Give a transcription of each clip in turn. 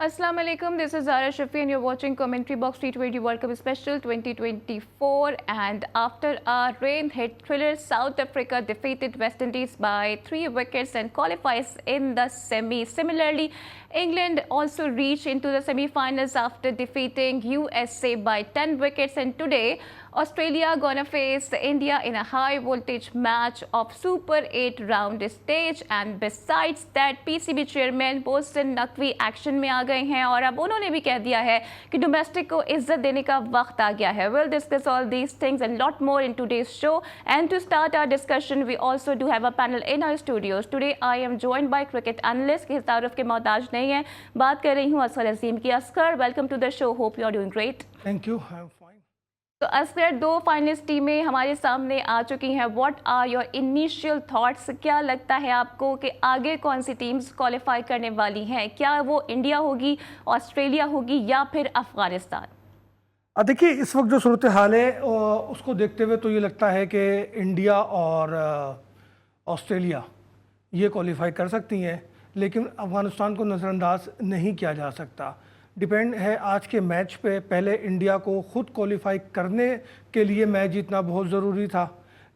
Assalamu alaikum. This is Zara Shafi and you're watching Commentary Box T20 World Cup Special 2024. And after a rain-hit thriller, South Africa defeated West Indies by 3 wickets and qualifies in the semi. Similarly, England also reached into the semi-finals after defeating USA by 10 wickets. And today, Australia gonna face India in a high-voltage match of Super 8 round stage. And besides that, PCB chairman Mohsin Naqvi action में आ गए हैं और अब उन्होंने भी कह दिया है कि डोमेस्टिक को इज्जत देने का वक्त आ गया है. We'll discuss all these things and lot more in today's show. And to start our discussion, we also do have a panel in our studios. Today, I am joined by cricket analyst के तारुफ के मोहताज नहीं है. बात कर रही हूँ असगर अजीम की. Asghar, welcome to the show. Hope you are doing great. Thank you. I'm fine. तो असगर, 2 फाइनलिस्ट टीमें हमारे सामने आ चुकी हैं. What are your initial thoughts? क्या लगता है आपको कि आगे कौन सी टीम्स क्वालिफाई करने वाली हैं? क्या वो इंडिया होगी, ऑस्ट्रेलिया होगी या फिर अफगानिस्तान? देखिए, इस वक्त जो सूरत हाल है उसको देखते हुए तो ये लगता है कि इंडिया और ऑस्ट्रेलिया ये क्वालिफाई कर सकती हैं, लेकिन अफ़गानिस्तान को नज़रअंदाज नहीं किया जा सकता. डिपेंड है आज के मैच पे. पहले इंडिया को ख़ुद क्वालिफाई करने के लिए मैच जीतना बहुत ज़रूरी था,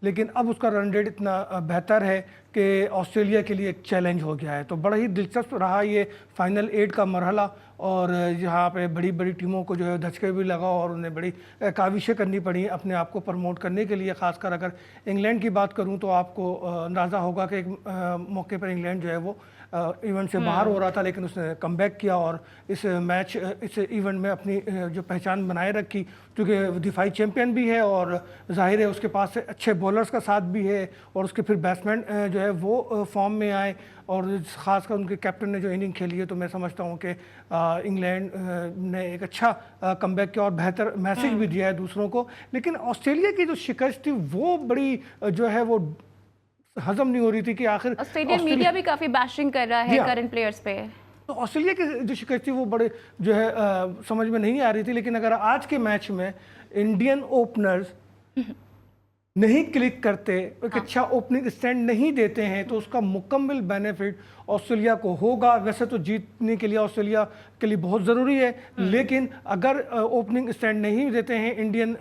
लेकिन अब उसका रन रेट इतना बेहतर है कि ऑस्ट्रेलिया के लिए एक चैलेंज हो गया है. तो बड़ा ही दिलचस्प रहा ये फाइनल 8 का मरहला, और यहाँ पे बड़ी बड़ी टीमों को जो है धचके भी लगा और उन्हें बड़ी काविशें करनी पड़ी अपने आप को प्रमोट करने के लिए. ख़ासकर अगर इंग्लैंड की बात करूँ तो आपको अंदाज़ा होगा कि एक मौके पर इंग्लैंड जो है वो इवेंट से बाहर हो रहा था, लेकिन उसने कमबैक किया और इस इवेंट में अपनी जो पहचान बनाए रखी, क्योंकि दिफाई चैम्पियन भी है और जाहिर है उसके पास अच्छे बॉलर्स का साथ भी है, और उसके फिर बैट्समैन जो है वो फॉर्म में आए, और ख़ासकर उनके कैप्टन ने जो इनिंग खेली है, तो मैं समझता हूँ कि इंग्लैंड ने एक अच्छा कमबैक किया और बेहतर मैसेज भी दिया है दूसरों को. लेकिन ऑस्ट्रेलिया की जो शिकस्त थी वो बड़ी जो है वो हजम नहीं हो रही थी कि आखिर ऑस्ट्रेलियन मीडिया भी काफी बैशिंग कर रहा है करंट प्लेयर्स पे. तो ऑस्ट्रेलिया की जो शिकस्त थी वो बड़े जो है समझ में नहीं आ रही थी. लेकिन अगर आज के मैच में इंडियन ओपनर्स नहीं क्लिक करते, एक अच्छा ओपनिंग स्टैंड नहीं देते हैं, तो उसका मुकम्मल बेनिफिट ऑस्ट्रेलिया को होगा. वैसे तो जीतने के लिए ऑस्ट्रेलिया के लिए बहुत ज़रूरी है, लेकिन अगर ओपनिंग स्टैंड नहीं देते हैं इंडियन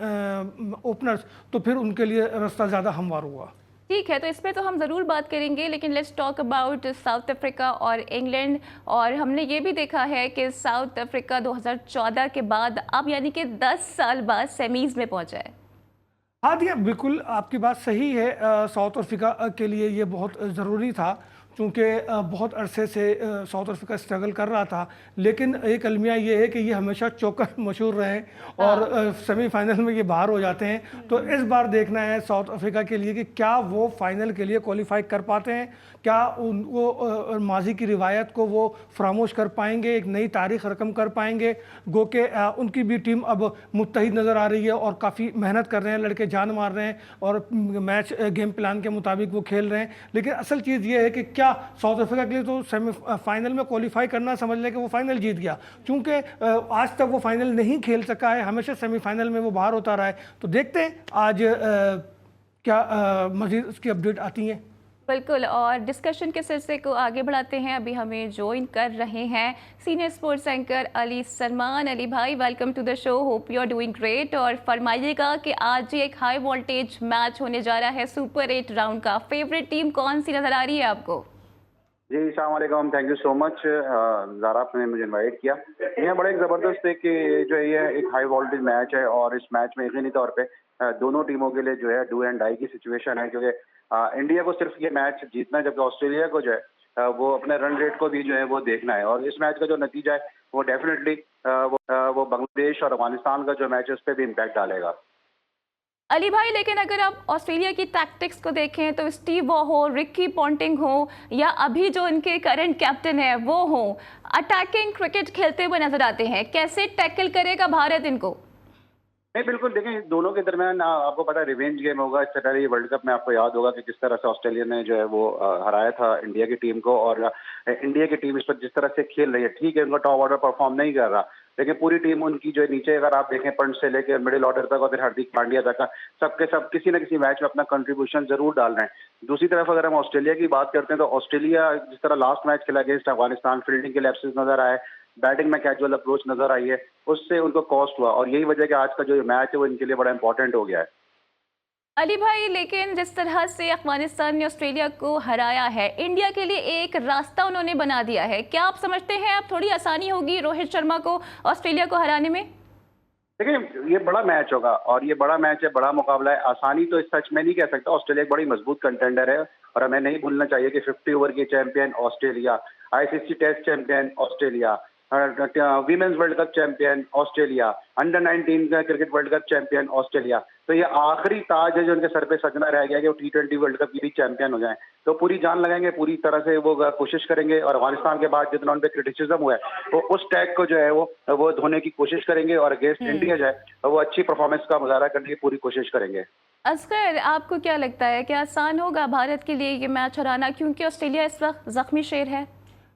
ओपनर्स तो फिर उनके लिए रास्ता ज़्यादा हमवार होगा. ठीक है, तो इस पर तो हम ज़रूर बात करेंगे, लेकिन let's talk about south Africa और इंग्लैंड. और हमने ये भी देखा है कि साउथ अफ्रीका 2014 के बाद अब यानी कि 10 साल बाद सेमीज़ में पहुंचा है. हाँ दिया, बिल्कुल आपकी बात सही है. साउथ अफ्रीका के लिए ये बहुत ज़रूरी था, क्योंकि बहुत अरसे से साउथ अफ्रीका स्ट्रगल कर रहा था. लेकिन एक अलमिया ये है कि ये हमेशा चौकर मशहूर रहे और सेमीफाइनल में ये बाहर हो जाते हैं. तो इस बार देखना है साउथ अफ्रीका के लिए कि क्या वो फाइनल के लिए क्वालिफाई कर पाते हैं, क्या वो माजी की रिवायत को वो फरामोश कर पाएंगे, एक नई तारीख रकम कर पाएंगे. गो के उनकी भी टीम अब मुत्तहिद नज़र आ रही है और काफ़ी मेहनत कर रहे हैं, लड़के जान मार रहे हैं और मैच गेम प्लान के मुताबिक वो खेल रहे हैं. लेकिन असल चीज़ ये है कि क्या साउथ अफ्रीका के लिए तो सेमीफाइनल में क्वालिफाई करना समझ लें कि वो फाइनल जीत गया, क्योंकि आज तक वो फाइनल नहीं खेल सका है, हमेशा सेमीफाइनल में वो बाहर होता रहा है. तो देखते हैं आज क्या मज़ीद उसकी अपडेट आती हैं. बिल्कुल, और डिस्कशन के सिलसिले को आगे बढ़ाते हैं. अभी हमें ज्वाइन कर रहे हैं senior sports anchor Ali Salman. Ali भाई, welcome to the show. Hope you are doing great. और फरमाइएगा कि आज एक हाई वोल्टेज मैच होने जा रहा है सुपर 8 राउंड का. फेवरेट टीम कौन सी नजर आ रही है आपको? जी, अस्सलाम वालेकुम. Thank you so much Zara, आपने मुझे इनवाइट किया. यह बड़ा एक ज़बरदस्त है कि जो ये एक हाई वोल्टेज मैच है, और इस मैच में यकीनी तौर पे दोनों टीमों के लिए जो है डू एंड डाई की सिचुएशन है, क्योंकि इंडिया को सिर्फ ये मैच जीतना है, जबकि ऑस्ट्रेलिया को जो है वो अपने रन रेट को भी जो है वो देखना है. और इस मैच का जो नतीजा है वो डेफिनेटली वो बांग्लादेश और अफगानिस्तान का जो मैच है उस पर भी इम्पैक्ट डालेगा. अली भाई, लेकिन अगर आप ऑस्ट्रेलिया की टैक्टिक्स को देखें तो स्टीव वॉ हो, रिकी पॉन्टिंग हो, या अभी जो इनके करंट कैप्टन है वो हो, अटैकिंग क्रिकेट खेलते हुए नजर आते हैं. कैसे टैकल करेगा भारत इनको? नहीं, बिल्कुल देखें, दोनों के दरमियान आपको पता है रिवेंज गेम होगा. इससे पहले ये वर्ल्ड कप में आपको याद होगा कि किस तरह से ऑस्ट्रेलिया ने जो है वो हराया था इंडिया की टीम को, और इंडिया की टीम इस पर जिस तरह से खेल रही है, ठीक है उनका टॉप ऑर्डर परफॉर्म नहीं कर रहा, लेकिन पूरी टीम उनकी जो नीचे अगर आप देखें पंच से लेकर मिडिल ऑर्डर तक और फिर हार्दिक पांड्या तक का सबके सब किसी न किसी मैच में अपना कंट्रीब्यूशन जरूर डाल रहे हैं. दूसरी तरफ अगर हम ऑस्ट्रेलिया की बात करते हैं तो ऑस्ट्रेलिया जिस तरह लास्ट मैच खेला अगेंस्ट अफगानिस्तान, फील्डिंग के लैप्सेस नजर आए, बैटिंग में कैजुअल अप्रोच नजर आई है, उससे उनको कॉस्ट हुआ और यही वजह कि आज का जो मैच है वो इनके लिए बड़ा इंपॉर्टेंट हो गया है। अली भाई, लेकिन जिस तरह से अफगानिस्तान ने ऑस्ट्रेलिया को हराया है, इंडिया के लिए एक रास्ता उन्होंने बना दिया है। क्या आप समझते हैं अब थोड़ी आसानी होगी रोहित शर्मा को ऑस्ट्रेलिया को हराने में? देखिए, ये बड़ा मैच होगा और ये बड़ा मैच है, बड़ा मुकाबला है। आसानी तो इस सच में नहीं कह सकता, ऑस्ट्रेलिया एक बड़ी मजबूत कंटेंडर है और हमें नहीं भूलना चाहिए कि 50 ओवर की champion Australia, ICC test champion Australia, women's world cup champion Australia, under 19 का cricket world cup champion Australia. तो ये आखिरी ताज है जो उनके सर पे सजना रह गया कि वो T20 वर्ल्ड कप की भी चैंपियन हो जाए। तो पूरी जान लगाएंगे, पूरी तरह से वो कोशिश करेंगे और अफगानिस्तान के बाद जितना उन पर क्रिटिसिज्म हुआ है तो उस टैग को जो है वो धोने की कोशिश करेंगे और अगेंस्ट इंडिया जो है वो अच्छी परफॉर्मेंस का मुजाहरा करने की पूरी कोशिश करेंगे। असगर, आपको क्या लगता है कि आसान होगा भारत के लिए ये मैच हराना, क्योंकि ऑस्ट्रेलिया इस वक्त जख्मी शेर है?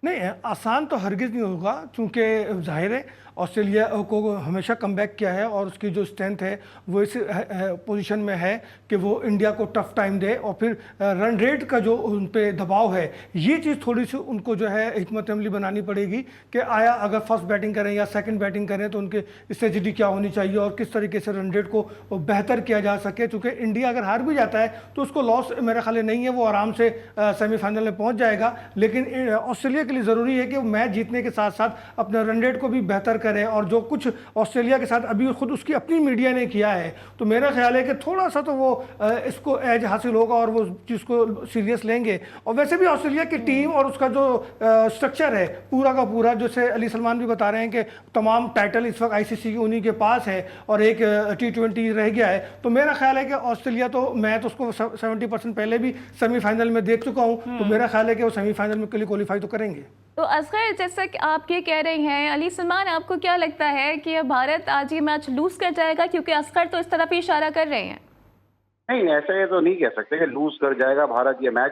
नहीं, आसान तो हरगिज़ नहीं होगा, क्योंकि जाहिर है ऑस्ट्रेलिया को हमेशा कमबैक किया है और उसकी जो स्ट्रेंथ है वो इस पोजीशन में है कि वो इंडिया को टफ टाइम दे। और फिर रन रेट का जो उन पे दबाव है, ये चीज़ थोड़ी सी उनको जो है हिकमत अमली बनानी पड़ेगी कि आया अगर फर्स्ट बैटिंग करें या सेकंड बैटिंग करें तो उनके स्ट्रेटजी क्या होनी चाहिए और किस तरीके से रन रेट को बेहतर किया जा सके। चूँकि इंडिया अगर हार भी जाता है तो उसको लॉस मेरा ख्याल नहीं है, वो आराम से सेमीफाइनल में पहुँच जाएगा। लेकिन ऑस्ट्रेलिया के लिए ज़रूरी है कि वो मैच जीतने के साथ साथ अपने रन रेट को भी बेहतर करें। और जो कुछ ऑस्ट्रेलिया के साथ अभी खुद उसकी अपनी मीडिया ने किया है, तो मेरा ख्याल है कि थोड़ा सा तो वो इसको एज हासिल होगा और वो चीज़ को सीरियस लेंगे। और वैसे भी ऑस्ट्रेलिया की टीम और उसका जो स्ट्रक्चर है पूरा का पूरा, जैसे अली सलमान भी बता रहे हैं कि तमाम टाइटल इस वक्त आईसीसी की उन्हीं के पास है और एक T20 रह गया है। तो मेरा ख्याल है कि ऑस्ट्रेलिया, तो मैं तो उसको 70% पहले भी सेमीफाइनल में देख चुका हूँ, तो मेरा ख्याल है कि वो सेमीफाइनल में के लिए क्वालिफाई तो करेंगे। तो असगर, जैसा कि आप ये कह रहे हैं, अली सलमान, आपको क्या लगता है कि भारत आज ये मैच लूज कर जाएगा? क्योंकि असगर तो इस तरफ ही इशारा कर रहे हैं। नहीं, ऐसे तो नहीं कह सकते कि लूज कर जाएगा भारत। ये मैच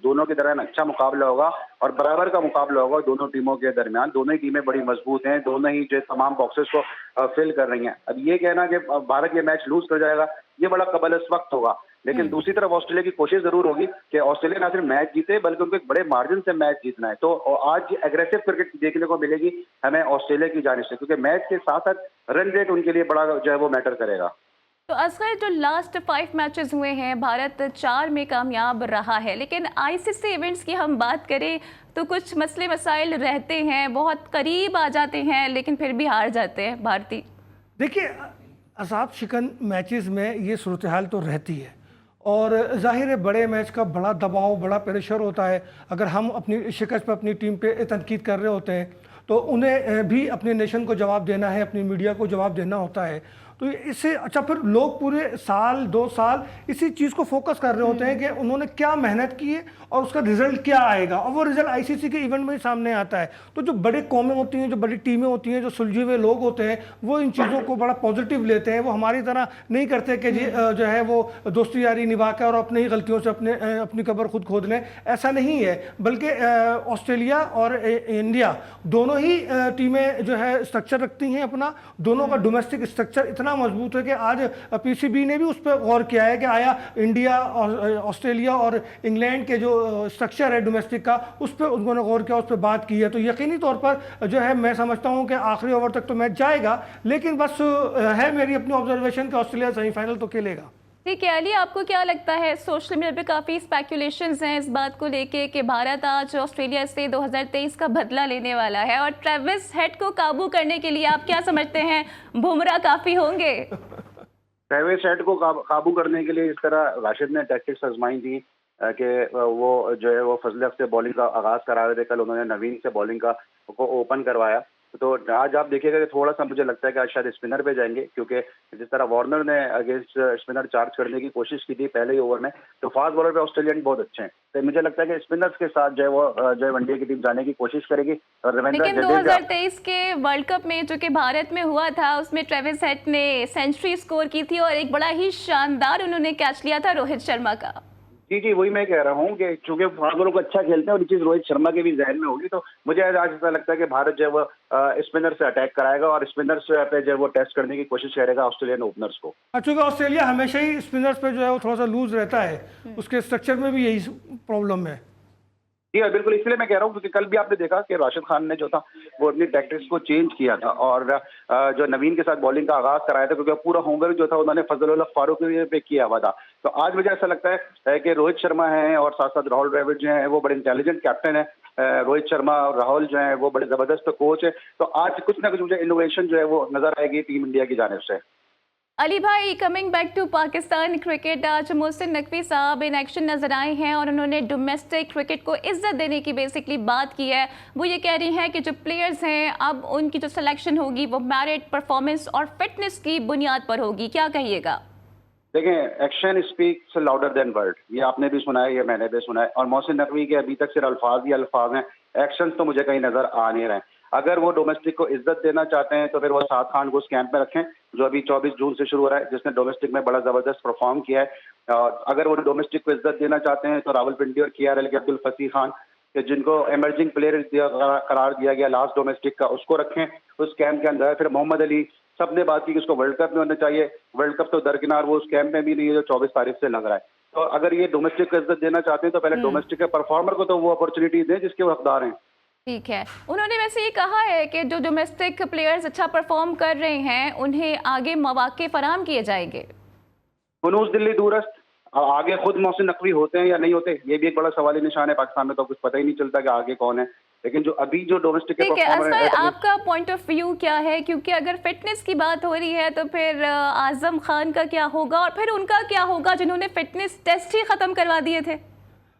दोनों की तरह अच्छा मुकाबला होगा और बराबर का मुकाबला होगा दोनों टीमों के दरमियान। दोनों ही टीमें बड़ी मजबूत हैं, दोनों ही जो तमाम बॉक्सेस को फिल कर रही हैं। अब ये कहना कि भारत ये मैच लूज कर जाएगा, ये बड़ा कबल इस वक्त होगा। लेकिन दूसरी तरफ ऑस्ट्रेलिया की कोशिश जरूर होगी कि ऑस्ट्रेलिया ना सिर्फ मैच जीते बल्कि उनको एक बड़े मार्जिन से मैच जीतना है। तो आज एग्रेसिव क्रिकेट देखने को मिलेगी हमें ऑस्ट्रेलिया की जानिब से, क्योंकि मैच के साथ साथ रन रेट उनके लिए बड़ा जो है वो मैटर करेगा। तो असगर, जो लास्ट 5 मैचेस हुए हैं, भारत 4 में कामयाब रहा है, लेकिन आईसीसी इवेंट्स की हम बात करें तो कुछ मसले मसाइल रहते हैं, बहुत करीब आ जाते हैं लेकिन फिर भी हार जाते हैं भारतीय। देखिए, असाब शिकन मैचेस में ये सूरत हाल तो रहती है और जाहिर है बड़े मैच का बड़ा दबाव, बड़ा प्रेशर होता है। अगर हम अपनी शिकस्त पर अपनी टीम पे तनकीद कर रहे होते हैं तो उन्हें भी अपने नेशन को जवाब देना है, अपनी मीडिया को जवाब देना होता है। तो इससे अच्छा फिर लोग पूरे साल 2 साल इसी चीज़ को फोकस कर रहे होते हैं कि उन्होंने क्या मेहनत की है और उसका रिजल्ट क्या आएगा, और वो रिजल्ट आईसीसी के इवेंट में ही सामने आता है। तो जो बड़े कौमें होती हैं, जो बड़ी टीमें होती हैं, जो सुलझे हुए लोग होते हैं, वो इन चीज़ों को बड़ा पॉजिटिव लेते हैं। वो हमारी तरह नहीं करते कि जो है वो दोस्ती यारी निभा कर और अपनी ही गलतियों से अपनी कब्र खुद खोद लें, ऐसा नहीं है। बल्कि ऑस्ट्रेलिया और इंडिया दोनों ही टीमें जो है स्ट्रक्चर रखती हैं अपना, दोनों का डोमेस्टिक स्ट्रक्चर इतना मजबूत है कि आज पीसीबी ने भी उस पर गौर किया है कि आया इंडिया और ऑस्ट्रेलिया और इंग्लैंड के जो स्ट्रक्चर है डोमेस्टिक का, उस पर उन्होंने गौर किया, उस पर बात की है। तो यकीनी तौर पर जो है मैं समझता हूं कि आखिरी ओवर तक तो मैच जाएगा, लेकिन बस है मेरी अपनी ऑब्जर्वेशन कि ऑस्ट्रेलिया सेमीफाइनल तो खेलेगा। ठीक है अली, आपको क्या लगता है? सोशल मीडिया पे काफ़ी स्पेकुलेशंस हैं इस बात को लेके कि भारत आज ऑस्ट्रेलिया से 2023 का बदला लेने वाला है, और ट्रेविस हेड को काबू करने के लिए आप क्या समझते हैं, बुमराह काफ़ी होंगे? ट्रेविस हेड को काबू करने के लिए इस तरह राशिद ने टैक्टिक्स आजमाई थी कि वो जो है वो फजल हक से बॉलिंग का आगाज करा रहे थे। कल उन्होंने नवीन से बॉलिंग को ओपन करवाया। तो आज आप देखिएगा कि थोड़ा सा मुझे लगता है कि आज शायद स्पिनर पे जाएंगे, क्योंकि जिस तरह वार्नर ने अगेंस्ट स्पिनर चार्ज करने की कोशिश की थी पहले ही ओवर में, तो फास्ट बॉलर पे ऑस्ट्रेलियन बहुत अच्छे हैं। तो मुझे लगता है कि स्पिनर्स के साथ जो है वो इंडिया की टीम जाने की कोशिश करेगी। और लेकिन 2023 के वर्ल्ड कप में जो कि भारत में हुआ था, उसमें ट्रेविस हेड ने सेंचुरी स्कोर की थी और एक बड़ा ही शानदार उन्होंने कैच लिया था रोहित शर्मा का। जी, वही मैं कह रहा हूँ कि चूंकि फास्ट बॉलर को अच्छा खेलते हैं और ये चीज रोहित शर्मा के भी जहन में होगी, तो मुझे आज ऐसा लगता है कि भारत जो है वो स्पिनर से अटैक कराएगा और स्पिनर्स पे जो है वो टेस्ट करने की कोशिश करेगा ऑस्ट्रेलियन ओपनर्स को। चूँकि ऑस्ट्रेलिया हमेशा ही स्पिनर्स पे जो है वो थोड़ा सा लूज रहता है, उसके स्ट्रक्चर में भी यही प्रॉब्लम है। जी हाँ, बिल्कुल, इसलिए मैं कह रहा हूँ क्योंकि कल भी आपने देखा कि राशिद खान ने जो था वो अपनी टैक्टिक्स को चेंज किया था और जो नवीन के साथ बॉलिंग का आगाज कराया था, क्योंकि पूरा होमवर्क जो था उन्होंने फजलुल्लाह फारूक पे किया हुआ था। तो आज मुझे ऐसा लगता है कि रोहित शर्मा हैं और साथ साथ राहुल द्रविड़ जो हैं वो बड़े इंटेलिजेंट कैप्टन है। रोहित शर्मा और राहुल जो हैं वो बड़े जबरदस्त कोच है। तो आज कुछ ना कुछ मुझे इनोवेशन जो है वो नजर आएगी टीम इंडिया की जानिब से। अली भाई, coming back to Pakistan cricket, आज मोहसिन नकवी साहब इन एक्शन नजर आए हैं और उन्होंने डोमेस्टिक क्रिकेट को इज्जत देने की बेसिकली बात की है। वो ये कह रही हैं कि जो प्लेयर्स हैं अब उनकी जो सिलेक्शन होगी वो मेरिट, परफॉर्मेंस और फिटनेस की बुनियाद पर होगी। क्या कहिएगा? देखें, action speaks louder than word, ये आपने भी सुना है, ये मैंने भी सुना है। और मोहसिन नकवी के अभी तक सिर्फ अल्फाज ही अल्फाज हैं, एक्शन तो मुझे कहीं नजर आ नहीं रहे हैं। अगर वो डोमेस्टिक को इज्जत देना चाहते हैं तो फिर वो साद खान को उस कैंप में रखें जो अभी 24 जून से शुरू हो रहा है, जिसने डोमेस्टिक में बड़ा जबरदस्त परफॉर्म किया है। और अगर वो डोमेस्टिक को इज्जत देना चाहते हैं तो रावलपिंडी और KRL के अब्दुल फसी खान, जिनको इमर्जिंग प्लेयर करार दिया गया लास्ट डोमेस्टिक का, उसको रखें उस कैंप के अंदर। फिर मोहम्मद अली, सबने बात की कि उसको वर्ल्ड कप में होना चाहिए। वर्ल्ड कप तो दरकिनार, वो उस कैंप में भी नहीं है जो 24 तारीख से लग रहा है। तो अगर ये डोमेस्टिक को इज्जत देना चाहते हैं तो पहले डोमेस्टिक के परफॉर्मर को तो वो अपॉर्चुनिटी दें जिसके वो हकदार हैं। ठीक है। उन्होंने वैसे ये कहा है कि जो डोमेस्टिक प्लेयर्स अच्छा परफॉर्म कर रहे हैं उन्हें आगे मौके फराहम किए जाएंगे। कुनूज दिल्ली दूरस्त, आगे खुद मोहसिन नकवी होते हैं या नहीं होते, ये भी एक बड़ा सवाली निशान है। पाकिस्तान में तो कुछ पता ही नहीं चलता कि आगे कौन है। लेकिन जो अभी जो डोमेस्टिक के परफॉर्मर है, आपका पॉइंट ऑफ व्यू क्या है? क्योंकि अगर फिटनेस की बात हो रही है तो फिर आजम खान का क्या होगा और फिर उनका क्या होगा जिन्होंने फिटनेस टेस्ट ही खत्म करवा दिए थे?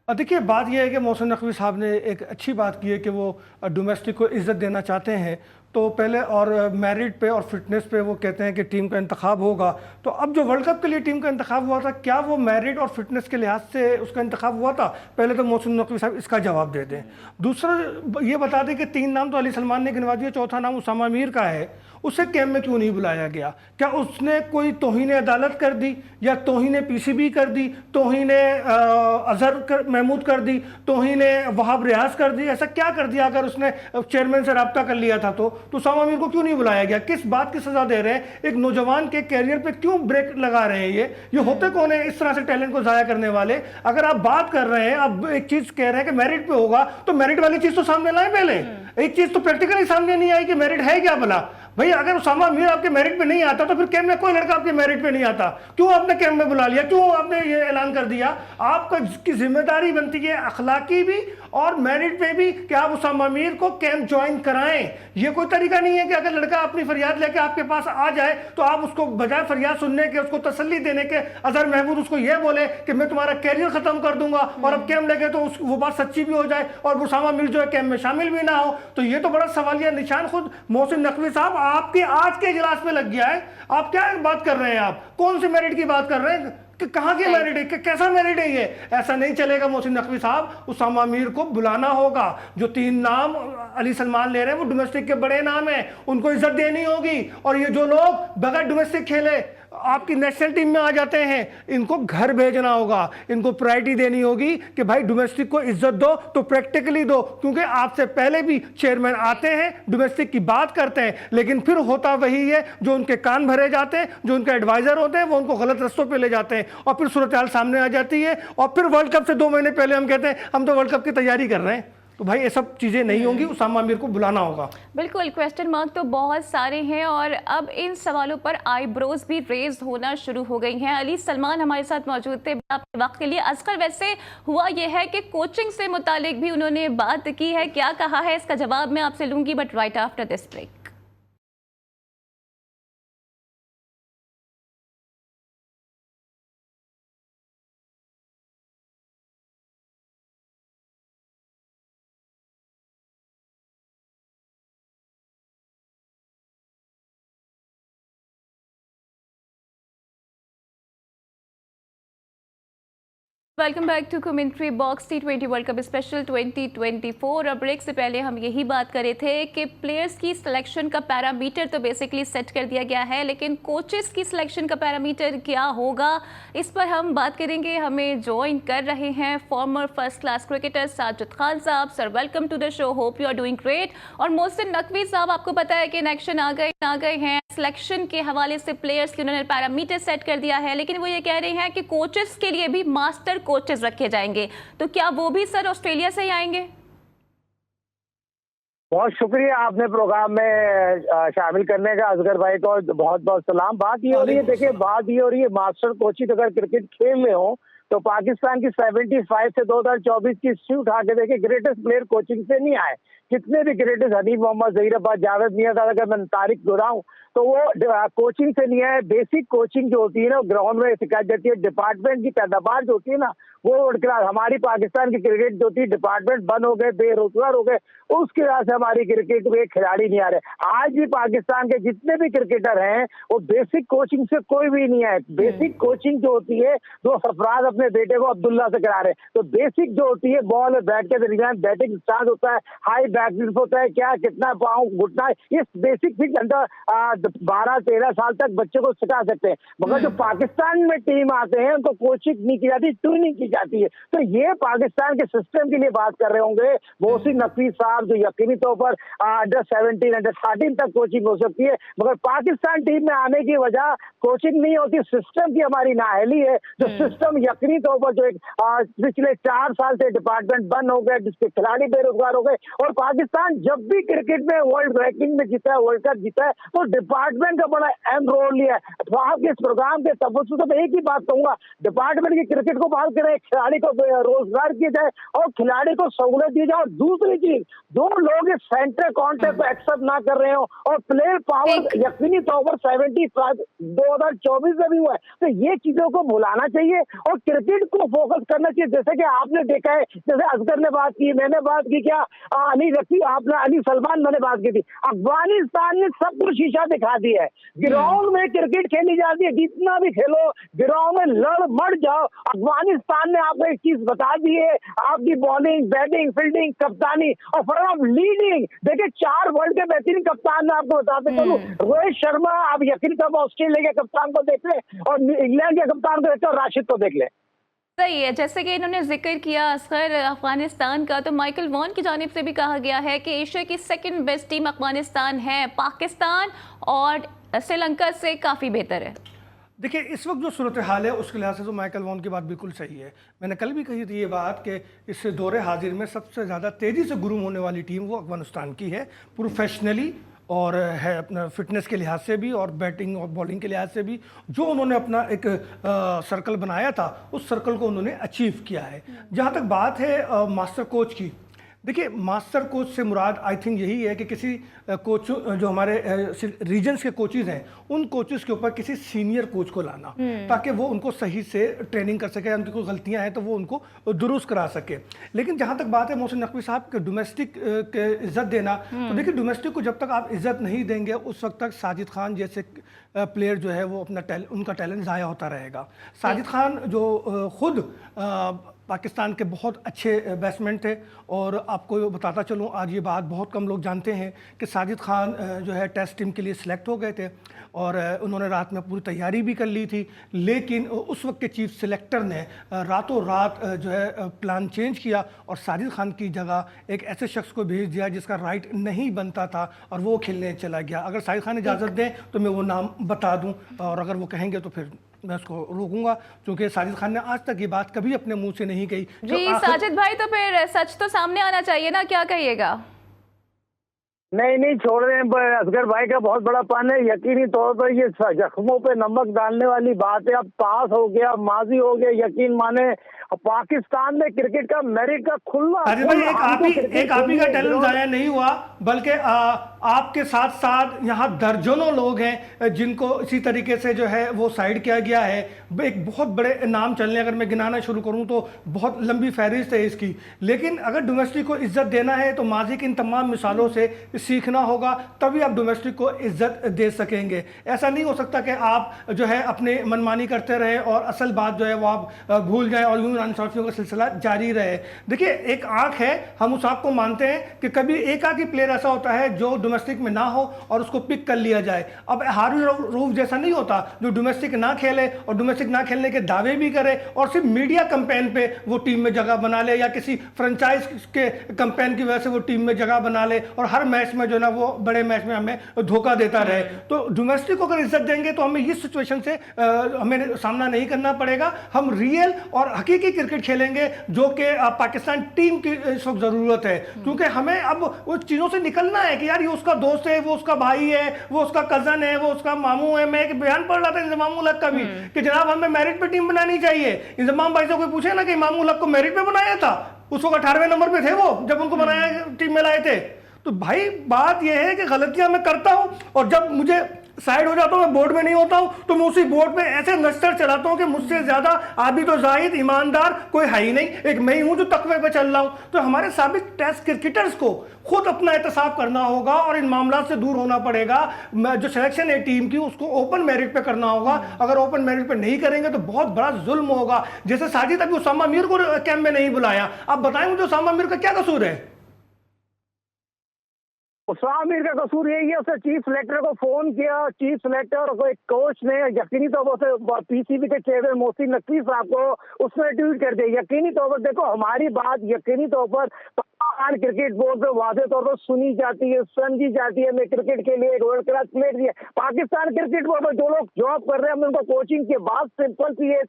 देखिए, बात यह है कि मोहसिन नकवी साहब ने एक अच्छी बात की है कि वो डोमेस्टिक को इज़्ज़त देना चाहते हैं। तो पहले और मेरिट पे और फिटनेस पे वो कहते हैं कि टीम का इंतखाब होगा। तो अब जो वर्ल्ड कप के लिए टीम का इंतखाब हुआ था, क्या वो मेरिट और फिटनेस के लिहाज से उसका इंतखाब हुआ था? पहले तो मोहसिन नकवी साहब इसका जवाब दे दें। दूसरा ये बता दें कि 3 नाम तो अली सलमान ने गिनवा दिए, चौथा नाम उसामा मीर का है। उसे कैंप में क्यों नहीं बुलाया गया? क्या उसने कोई तौहीन अदालत कर दी या तौहीन PCB कर दी, तौहीन अजहर महमूद कर दी, तौहीन वहाब रियाज कर दी? ऐसा क्या कर दिया? अगर उसने चेयरमैन से रब्ता कर लिया था तो उसामा मीर को क्यों नहीं बुलाया गया? किस बात की सजा दे रहे हैं? एक नौजवान के कैरियर पे क्यों ब्रेक लगा रहे हैं? ये होते कौन है इस तरह से टैलेंट को जाया करने वाले? अगर आप बात कर रहे हैं, अब एक चीज कह रहे हैं कि मेरिट पे होगा, तो मेरिट वाली चीज तो सामने लाए पहले। एक चीज तो प्रैक्टिकली सामने नहीं आई कि मेरिट है क्या भला। भाई, अगर उसामा मीर आपके मेरिट पे नहीं आता तो फिर कैंप में कोई लड़का आपके मेरिट पे नहीं आता। क्यों आपने कैंप में बुला लिया? क्यों आपने ये ऐलान कर दिया? आपका की जिम्मेदारी बनती है अखलाकी भी और मेरिट पे भी कि आप उसामा मीर को कैंप ज्वाइन कराएं। ये कोई तरीका नहीं है कि अगर लड़का अपनी फरियाद लेके आपके पास आ जाए तो आप उसको बजाय फरियाद सुनने के, उसको तसल्ली देने के, अजहर महमूद उसको ये बोले कि मैं तुम्हारा कैरियर खत्म कर दूंगा और अब कैंप लेके तो वो बात सच्ची भी हो जाए और उसामा मीर जो है कैंप में शामिल भी ना हो। तो ये तो बड़ा सवालिया निशान खुद मोहसिन नकवी साहब आपके आज के इजलास में लग गया है। आप क्या बात कर रहे हैं? आप कौन सी मेरिट की बात कर रहे हैं? कि कहाँ की मेरिट है? कैसा मेरिट है ये? ऐसा नहीं चलेगा मोहसिन नकवी साहब। उसामा मीर को बुलाना होगा। जो 3 नाम अली सलमान ले रहे हैं वो डोमेस्टिक के बड़े नाम हैं, उनको इज्जत देनी होगी। और ये जो लोग बगैर डोमेस्टिक खेले आपकी नेशनल टीम में आ जाते हैं, इनको घर भेजना होगा। इनको प्रायोरिटी देनी होगी कि भाई डोमेस्टिक को इज्जत दो तो प्रैक्टिकली दो, क्योंकि आपसे पहले भी चेयरमैन आते हैं, डोमेस्टिक की बात करते हैं, लेकिन फिर होता वही है जो उनके कान भरे जाते हैं, जो उनके एडवाइजर होते हैं वो उनको गलत रस्तों पे ले जाते हैं और फिर सूरत हाल सामने आ जाती है। और फिर वर्ल्ड कप से 2 महीने पहले हम कहते हैं हम तो वर्ल्ड कप की तैयारी कर रहे हैं। तो भाई ये सब चीज़ें नहीं होंगी, उसामा मीर को बुलाना होगा। बिल्कुल, क्वेश्चन मार्क तो बहुत सारे हैं और अब इन सवालों पर आईब्रोज भी रेज होना शुरू हो गई हैं। अली सलमान हमारे साथ मौजूद थे आपके वक्त के लिए। असगर, वैसे हुआ यह है कि कोचिंग से मुतालिक भी उन्होंने बात की है, क्या कहा है इसका जवाब मैं आपसे लूंगी, but right after this break. Welcome back to commentary box. T20 world cup special 2024। और ब्रेक से पहले हम यही बात कर रहे थे कि प्लेयर्स की सिलेक्शन का पैरामीटर तो बेसिकली सेट कर दिया गया है, लेकिन कोचेस की सिलेक्शन का पैरामीटर क्या होगा इस पर हम बात करेंगे। हमें ज्वाइन कर रहे हैं former first class cricketer Sajid Khan साहब। Sir, welcome to the show, hope you are doing great. और मोहसिन नकवी साहब, आपको पता है कि इन एक्शन आ गए हैं सिलेक्शन के हवाले से, प्लेयर्स के उन्होंने पैरामीटर सेट कर दिया है, लेकिन वो ये कह रहे हैं कि कोचेस के लिए भी मास्टर कोचेस रखे जाएंगे, तो क्या वो भी सर ऑस्ट्रेलिया से ही आएंगे? बहुत शुक्रिया आपने प्रोग्राम में शामिल करने का, असगर भाई को बहुत बहुत सलाम। बात ये हो रही है, देखिए बात ये हो रही है, मास्टर कोचिंग अगर क्रिकेट खेल रहे हो तो पाकिस्तान की 75 से 2024 की हिस्ट्री उठा के देखिए, ग्रेटेस्ट प्लेयर कोचिंग से नहीं आए। कितने भी ग्रेटेस्ट हनीफ मोहम्मद, जहीराबाद, जावेद मियां, अगर मैं तारीख दोहराऊं तो वो कोचिंग से नहीं आए। बेसिक कोचिंग जो होती है ना, ग्राउंड में सिखाई जाती है। डिपार्टमेंट की पैदावार जो होती है ना, वो हमारी पाकिस्तान की क्रिकेट जो थी, डिपार्टमेंट बंद हो गए, बेरोजगार हो गए, उसकी वजह से हमारी क्रिकेट में खिलाड़ी नहीं आ रहे। आज भी पाकिस्तान के जितने भी क्रिकेटर हैं वो बेसिक कोचिंग से कोई भी नहीं आए। बेसिक कोचिंग जो होती है, जो सरफराज अपने बेटे को अब्दुल्ला से करा रहे हैं, तो बेसिक जो होती है, बॉल बैट के दरमियान बैटिंग स्टार्ट होता है, हाई बैकलिफ्ट होता है, क्या कितना पाँव घुटना है, इस बेसिक फिट अंदर 12-13 साल तक बच्चे को सिखा सकते हैं। मगर जो पाकिस्तान में टीम आते हैं उनको कोचिंग नहीं की जाती, ट्रेनिंग की जाती है। तो ये पाकिस्तान के सिस्टम के लिए बात कर रहे होंगे मोहसिन नकवी साहब, जो यकीनी तौर पर अंडर 17, अंडर 13 तक कोचिंग हो सकती है। मगर पाकिस्तान टीम में आने की वजह कोचिंग नहीं होती, सिस्टम की हमारी नाअहली है। जो सिस्टम यकीनी तौर पर जो एक पिछले 4 साल से डिपार्टमेंट बंद हो गए, जिसके खिलाड़ी बेरोजगार हो गए। और पाकिस्तान जब भी क्रिकेट में वर्ल्ड रैंकिंग में जीता है, वर्ल्ड कप जीता है, तो डिपार्टमेंट का बड़ा अहम रोल लिया है। तो आपके इस प्रोग्राम के तवज्जो से मैं एक ही बात कहूंगा, डिपार्टमेंट की क्रिकेट को बहाल करें, खिलाड़ी को रोजगार किया जाए और खिलाड़ी को सहूलत दी जाए। और दूसरी चीज, दो लोग इस सेंटर कॉन्ट्रैक्ट को एक्सेप्ट ना कर रहे हो और प्लेयर पावर यकीनी तौर पर 75 2024 में भी हुआ है, तो ये चीजों को भुलाना चाहिए और क्रिकेट को फोकस करना चाहिए। जैसे कि आपने देखा है, जैसे असगर ने बात की, मैंने बात की, क्या अली रफी, आपने अली सलमान मैंने बात की थी। अफगानिस्तान ने सब कुछ शीशा दिखा दिया है। ग्राउंड में क्रिकेट खेली जाती है, जितना भी खेलो ग्राउंड में लड़ मर जाओ। अफगानिस्तान ने आपको एक चीज बता दी है, आपकी बॉलिंग, बैटिंग, फील्डिंग, कप्तानी और फॉर ऑफ लीडिंग। देखिए 4 वर्ल्ड के बेहतरीन कप्तान मैं आपको बताते चलूं, रोहित शर्मा, आप यकीन करो ऑस्ट्रेलिया के कप्तान को देख ले और इंग्लैंड के कप्तान को देख ले और राशिद को देख ले। सही है, जैसे कि इन्होंने जिक्र किया असगर अफगानिस्तान का, तो माइकल वॉन की जानिब से भी कहा गया है कि एशिया की सेकंड बेस्ट टीम अफगानिस्तान है, पाकिस्तान और श्रीलंका से काफ़ी बेहतर है। देखिए इस वक्त जो सूरत हाल है उसके लिहाज से तो माइकल वॉन की बात बिल्कुल सही है। मैंने कल भी कही थी ये बात कि इस दौरे हाजिर में सबसे ज़्यादा तेज़ी से गुरूम होने वाली टीम वो अफगानिस्तान की है, प्रोफेशनली और है अपना फिटनेस के लिहाज से भी और बैटिंग और बॉलिंग के लिहाज से भी। जो उन्होंने अपना एक सर्कल बनाया था उस सर्कल को उन्होंने अचीव किया है। जहाँ तक बात है मास्टर कोच की, देखिए मास्टर कोच से मुराद आई थिंक यही है कि किसी कोच जो हमारे रीजन्स के कोचेज़ हैं उन कोचेज़ के ऊपर किसी सीनियर कोच को लाना, ताकि वो उनको सही से ट्रेनिंग कर सके, उनकी कोई गलतियां हैं तो वो उनको दुरुस्त करा सके। लेकिन जहाँ तक बात है मोहसिन नकवी साहब के डोमेस्टिक के इज़्ज़त देना, तो देखिए डोमेस्टिक को जब तक आप इज़्ज़त नहीं देंगे उस वक्त तक साजिद खान जैसे प्लेयर जो है वो अपना उनका टैलेंट ज़ाया होता रहेगा। साजिद खान जो खुद पाकिस्तान के बहुत अच्छे बैट्समैन थे और आपको बताता चलूँ, आज ये बात बहुत कम लोग जानते हैं कि साजिद खान जो है टेस्ट टीम के लिए सिलेक्ट हो गए थे और उन्होंने रात में पूरी तैयारी भी कर ली थी। लेकिन उस वक्त के चीफ सिलेक्टर ने रातों रात जो है प्लान चेंज किया और साजिद खान की जगह एक ऐसे शख्स को भेज दिया जिसका राइट नहीं बनता था और वो खेलने चला गया। अगर साजिद खान इजाज़त दें तो मैं वो नाम बता दूँ और अगर वो कहेंगे तो फिर मैं उसको रोकूंगा, क्योंकि साजिद खान ने आज तक ये बात कभी अपने मुंह से नहीं कही। जी साजिद भाई, तो फिर सच तो सामने आना चाहिए ना, क्या कहिएगा? नहीं छोड़ रहे हैं, असगर भाई का बहुत बड़ा पान है। यकीनी तौर पर ये जख्मों पे नमक डालने वाली बात है। अब पास हो गया, माजी हो गया, यकीन माने पाकिस्तान में क्रिकेट का मेरिट का खुला एक आप ही का टैलेंट जाया नहीं हुआ, बल्कि आपके साथ साथ यहाँ दर्जनों लोग हैं जिनको इसी तरीके से जो है वो साइड किया गया है। एक बहुत बड़े नाम चलने, अगर मैं गिनाना शुरू करूँ तो बहुत लंबी फहरिस्त है इसकी। लेकिन अगर डोमेस्टिक को इज्जत देना है तो माजी की इन तमाम मिसालों से सीखना होगा, तभी आप डोमेस्टिक को इज्जत दे सकेंगे। ऐसा नहीं हो सकता कि आप जो है अपने मनमानी करते रहे और असल बात जो है वो आप भूल जाएं और यूं नाइंसाफियों का सिलसिला जारी रहे। देखिए एक आंख है, हम उस आंख को मानते हैं कि कभी एक आंख ही प्लेयर ऐसा होता है जो डोमेस्टिक में ना हो और उसको पिक कर लिया जाए। अब हारून रऊफ जैसा नहीं होता जो डोमेस्टिक ना खेले और डोमेस्टिक ना खेलने के दावे भी करे और सिर्फ मीडिया कैंपेन पे वो टीम में जगह बना ले या किसी फ्रेंचाइज के कैंपेन की वजह से वो टीम में जगह बना ले और हर मैच मैच में जो ना वो बड़े मैच में हमें धोखा देता रहे। तो डोमेस्टिक को अगर इज्जत देंगे तो हमें इस सिचुएशन से हमें सामना नहीं करना पड़ेगा। हम रियल और हकीकी क्रिकेट खेलेंगे जो कि पाकिस्तान टीम की इस वक्त ज़रूरत है, क्योंकि हमें अब उस चीज़ों से निकलना है कि यार ये उसका दोस्त है, वो उसका भाई है, वो उसका कज़न है, वो उसका मामू है। मैं एक बयान पढ़ रहा था इंजमाम उल हक का भी कि जनाब हमें मेरिट पे टीम बनानी चाहिए। इंजमाम भाई से कोई पूछे ना कि इमाम उल हक को मेरिट पे बनाया था, उस वक्त 18वें नंबर पे थे वो जब उनको बनाया टीम में लाए थे। तो भाई बात यह है कि गलतियां मैं करता हूं और जब मुझे साइड हो जाता हूं, मैं बोर्ड में नहीं होता हूं, तो मैं उसी बोर्ड पे ऐसे नस्तर चलाता हूं कि मुझसे ज्यादा आबिद और जाहिद ईमानदार कोई है ही नहीं, एक मैं ही हूं जो तकवे पे चल रहा हूं। तो हमारे साबिक टेस्ट क्रिकेटर्स को खुद अपना एहतसाब करना होगा और इन मामला से दूर होना पड़ेगा। जो सिलेक्शन है टीम की उसको ओपन मेरिट पे करना होगा। अगर ओपन मेरिट पे नहीं करेंगे तो बहुत बड़ा जुल्म होगा। जैसे साजिद अभी उसामा मीर को कैंप में नहीं बुलाया, आप बताएं मुझे उसामा मीर का क्या कसूर है? उस्मान मीर का कसूर यही है, उसने चीफ सेलेक्टर को फोन किया, चीफ सेलेक्टर को एक कोच ने यकीनी तौर पर पीसीबी के चेयरमैन मोहसिन नकवी साहब को उसने ट्वीट कर दिया। यकीनी तौर पर देखो हमारी बात यकीनी तौर पर पाकिस्तान क्रिकेट बोर्ड पे वादे तौर पर सुनी जाती है, समझी जाती है। मैं क्रिकेट के लिए वर्ल्ड क्लास प्लेयर भी है। पाकिस्तान क्रिकेट बोर्ड में जो लोग जॉब कर रहे हैं, हमने उनको कोचिंग के बाद सिंपल सी है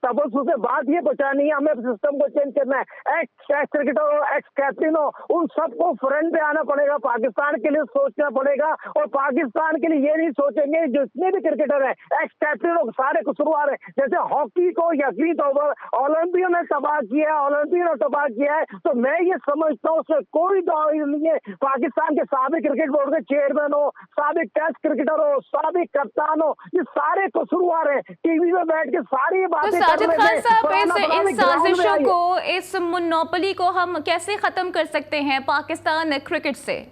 तबसु से बात ये पहुंचानी है, हमें सिस्टम को चेंज करना है। एक्स क्रिकेटर हो, एक्स कैप्टन हो, उन सबको फ्रंट पे आना पड़ेगा, पाकिस्तान के लिए सोचना पड़ेगा। और पाकिस्तान के लिए ये नहीं सोचेंगे जितने भी क्रिकेटर है एक्स कैप्टन लोग सारे कसूरवार है। जैसे हॉकी को यकीनी तौर पर ओलंपिया ने तबाह किया है, ओलंपिया ने तबाह किया है, तो मैं ये समझता हूँ उससे कोई दाव नहीं है। पाकिस्तान के साबिक क्रिकेट बोर्ड के चेयरमैन हो, साबिक टेस्ट क्रिकेटर हो, साबिक कप्तान हो, ये सारे कसूरवार है। टीवी में बैठ के सारी तो बातें साजिद खान साहब इन साजिशों आइए। को, इस मोनोपोली को हम कैसे खत्म कर सकते हैं पाकिस्तान क्रिकेट से?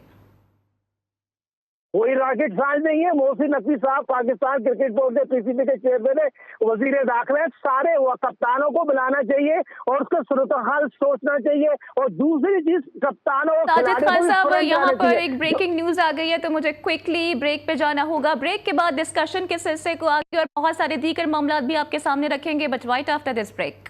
कोई रॉकेट साइंस नहीं है। मोहसिन नकवी साहब पाकिस्तान क्रिकेट बोर्ड के पीसीबी के चेयरमैन है, वजीर दाखिला, सारे कप्तानों को बुलाना चाहिए और उसका सूरत हाल सोचना चाहिए। और दूसरी चीज कप्तानों साजिद खान साहब यहाँ पर एक ब्रेकिंग न्यूज आ गई है, तो मुझे क्विकली ब्रेक पे जाना होगा। ब्रेक के बाद डिस्कशन के सिलसिले को आगे और बहुत सारे दीगर मामला भी आपके सामने रखेंगे, but right after this break.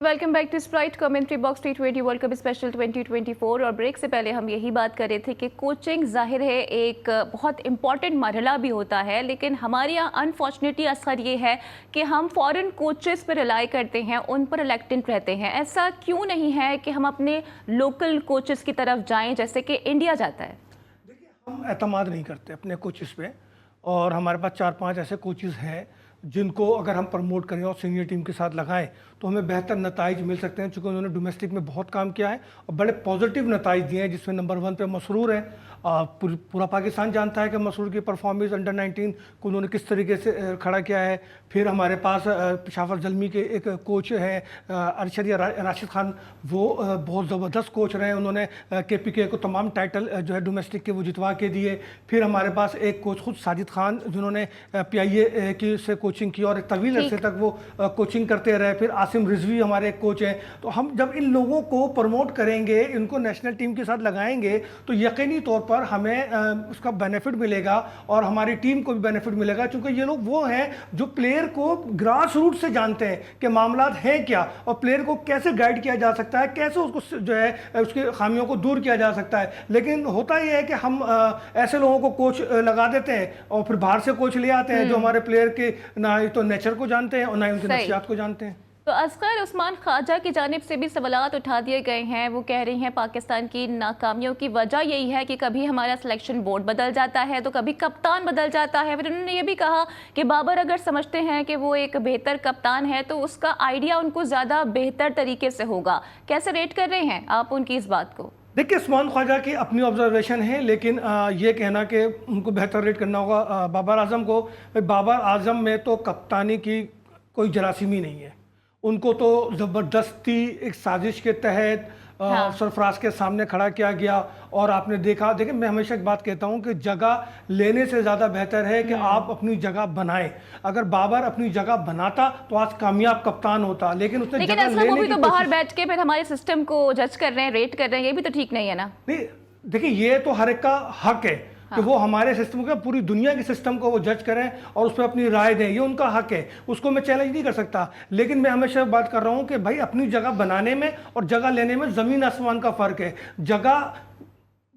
Welcome back to Sprite commentary box T20 world cup special 2024। और ब्रेक से पहले हम यही बात कर रहे थे कि कोचिंग जाहिर है एक बहुत इंपॉर्टेंट मरहला भी होता है, लेकिन हमारे यहाँ अनफॉर्चुनेटली असर ये है कि हम फॉरेन कोचेस पर रिलाई करते हैं, उन पर रिलेक्टेंट रहते हैं। ऐसा क्यों नहीं है कि हम अपने लोकल कोचेस की तरफ जाएं जैसे कि इंडिया जाता है? देखिए, हम एतमाद नहीं करते अपने कोचेस पे, और हमारे पास 4-5 ऐसे कोचेस हैं जिनको अगर हम प्रमोट करें और सीनियर टीम के साथ लगाएं तो हमें बेहतर नताइज मिल सकते हैं, क्योंकि उन्होंने डोमेस्टिक में बहुत काम किया है और बड़े पॉजिटिव नताइज दिए हैं, जिसमें नंबर 1 पे मसरूर है। पूरा पाकिस्तान जानता है कि मसरूर की परफॉर्मेंस अंडर 19 को उन्होंने किस तरीके से खड़ा किया है। फिर हमारे पास पेशावर जलमी के एक कोच हैं अरशद राशिद खान, वो बहुत ज़बरदस्त कोच रहे हैं। उन्होंने KPK को तमाम टाइटल जो है डोमेस्टिक के वो जितवा के दिए। फिर हमारे पास एक कोच खुद साजिद खान, जिन्होंने PIA की से कोचिंग की और एक तवील अरसे तक वो कोचिंग करते रहे। फिर आसिम रिजवी हमारे एक कोच हैं। तो हम जब इन लोगों को प्रमोट करेंगे, इनको नेशनल टीम के साथ लगाएंगे, तो यकीनी तौर पर हमें उसका बेनिफिट मिलेगा और हमारी टीम को भी बेनिफिट मिलेगा, क्योंकि ये लोग वो हैं जो प्लेयर को ग्रास रूट से जानते हैं कि मामलात हैं क्या और प्लेयर को कैसे गाइड किया जा सकता है, कैसे उसको जो है उसकी खामियों को दूर किया जा सकता है। लेकिन होता यह है कि हम ऐसे लोगों को कोच लगा देते हैं और फिर बाहर से कोच ले आते हैं जो हमारे प्लेयर के ना ही तो नेचर को जानते हैं और ना ही उनकी नफ्सियात को जानते हैं। तो असगर उस्मान ख्वाजा की जानिब से भी सवालात उठा दिए गए हैं। वो कह रही हैं पाकिस्तान की नाकामियों की वजह यही है कि कभी हमारा सिलेक्शन बोर्ड बदल जाता है तो कभी कप्तान बदल जाता है। फिर उन्होंने ये भी कहा कि बाबर अगर समझते हैं कि वो एक बेहतर कप्तान है तो उसका आइडिया उनको ज़्यादा बेहतर तरीके से होगा। कैसे रेट कर रहे हैं आप उनकी इस बात को? देखिए, उस्मान ख्वाजा की अपनी ऑब्जर्वेशन है, लेकिन ये कहना कि उनको बेहतर रेट करना होगा बाबर आजम को, बाबर आजम में तो कप्तानी की कोई जरासीमी नहीं है। उनको तो ज़बरदस्ती एक साजिश के तहत हाँ। सरफराज के सामने खड़ा किया गया। और आपने देखा, देखिए मैं हमेशा एक बात कहता हूं कि जगह लेने से ज़्यादा बेहतर है कि आप अपनी जगह बनाएं। अगर बाबर अपनी जगह बनाता तो आज कामयाब कप्तान होता, लेकिन उसने लेकिन जगह असलम वो लेने भी की तो बाहर कोशिश। बैठ के फिर हमारे सिस्टम को जज कर रहे हैं, रेट कर रहे हैं, ये भी तो ठीक नहीं है ना। नहीं देखिए, ये तो हर एक का हक है कि वो हमारे सिस्टम का, पूरी दुनिया के सिस्टम को वो जज करें और उस पर अपनी राय दें, ये उनका हक है, उसको मैं चैलेंज नहीं कर सकता। लेकिन मैं हमेशा बात कर रहा हूं कि भाई अपनी जगह बनाने में और जगह लेने में ज़मीन आसमान का फ़र्क है। जगह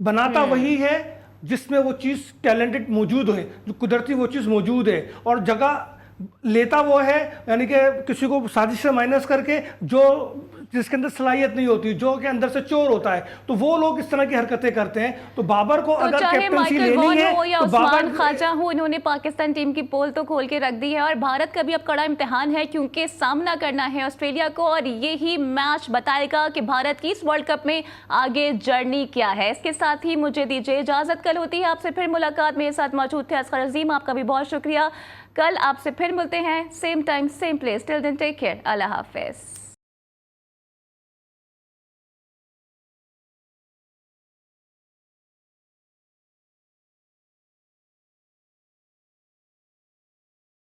बनाता वही है जिसमें वो चीज़ टैलेंटेड मौजूद है, जो कुदरती वो चीज़ मौजूद है, और जगह लेता वो है यानी कि किसी को साजिश से माइनस करके, जो जिसके अंदर सलाहियत नहीं होती, जो के अंदर से चोर होता है, तो वो लोग इस तरह की हरकतें करते हैं। तो बाबर को तो अगर चाहे कैप्टनसी माइकल लेनी वॉन है हो या तो उस्मान बाबर ख्वाजा हो, इन्होंने पाकिस्तान टीम की पोल तो खोल के रख दी है और भारत का भी अब कड़ा इम्तिहान है, क्योंकि सामना करना है ऑस्ट्रेलिया को और यही मैच बताएगा कि भारत की इस वर्ल्ड कप में आगे जर्नी क्या है। इसके साथ ही मुझे दीजिए इजाजत, कल होती है आपसे फिर मुलाकात। मेरे साथ मौजूद थे असगर अजीम, आपका भी बहुत शुक्रिया। कल आपसे फिर मिलते हैं, same time same place. Till then take care, अल्लाह हाफिज।